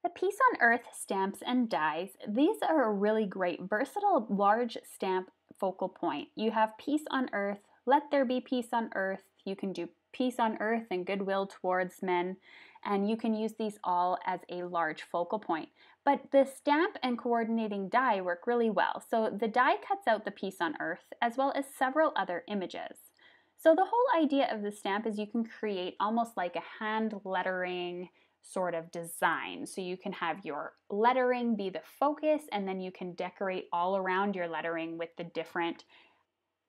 The Peace on Earth stamps and dies, these are a really great, versatile, large stamp focal point. You have peace on earth, let there be peace on earth. You can do peace on earth and goodwill towards men, and you can use these all as a large focal point. But the stamp and coordinating die work really well. So the die cuts out the peace on earth as well as several other images. So the whole idea of the stamp is you can create almost like a hand lettering sort of design. So you can have your lettering be the focus, and then you can decorate all around your lettering with the different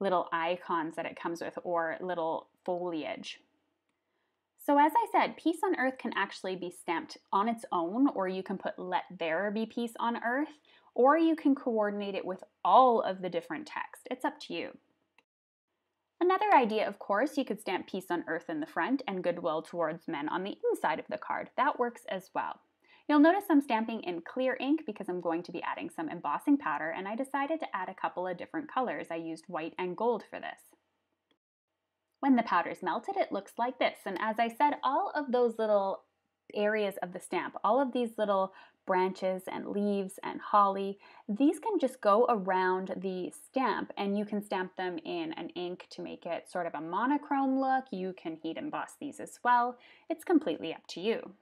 little icons that it comes with or little foliage. So as I said, peace on earth can actually be stamped on its own, or you can put let there be peace on earth, or you can coordinate it with all of the different text. It's up to you. Another idea, of course, you could stamp peace on earth in the front and goodwill towards men on the inside of the card. That works as well. You'll notice I'm stamping in clear ink because I'm going to be adding some embossing powder, and I decided to add a couple of different colors. I used white and gold for this. When the powder's melted, it looks like this. And as I said, all of those little areas of the stamp, all of these little branches and leaves and holly, these can just go around the stamp, and you can stamp them in an ink to make it sort of a monochrome look. You can heat emboss these as well. It's completely up to you.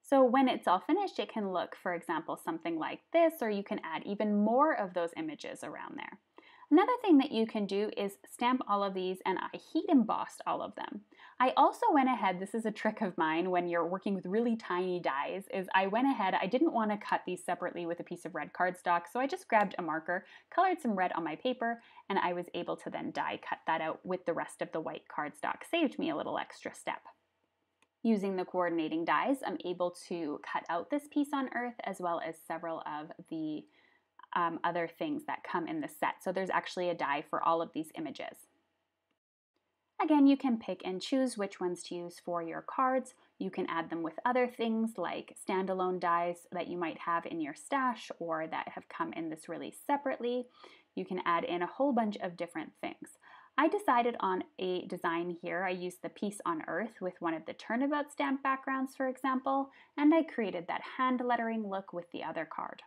So when it's all finished, it can look, for example, something like this, or you can add even more of those images around there. Another thing that you can do is stamp all of these, and I heat embossed all of them. I also went ahead, this is a trick of mine when you're working with really tiny dies, is I went ahead, I didn't want to cut these separately with a piece of red cardstock, so I just grabbed a marker, colored some red on my paper, and I was able to then die cut that out with the rest of the white cardstock. Saved me a little extra step. Using the coordinating dies, I'm able to cut out this peace on earth as well as several of the other things that come in the set. So there's actually a die for all of these images. Again, you can pick and choose which ones to use for your cards. You can add them with other things like standalone dies that you might have in your stash or that have come in this release separately. You can add in a whole bunch of different things. I decided on a design here. I used the Peace on Earth with one of the turnabout stamp backgrounds, for example, and I created that hand lettering look with the other card.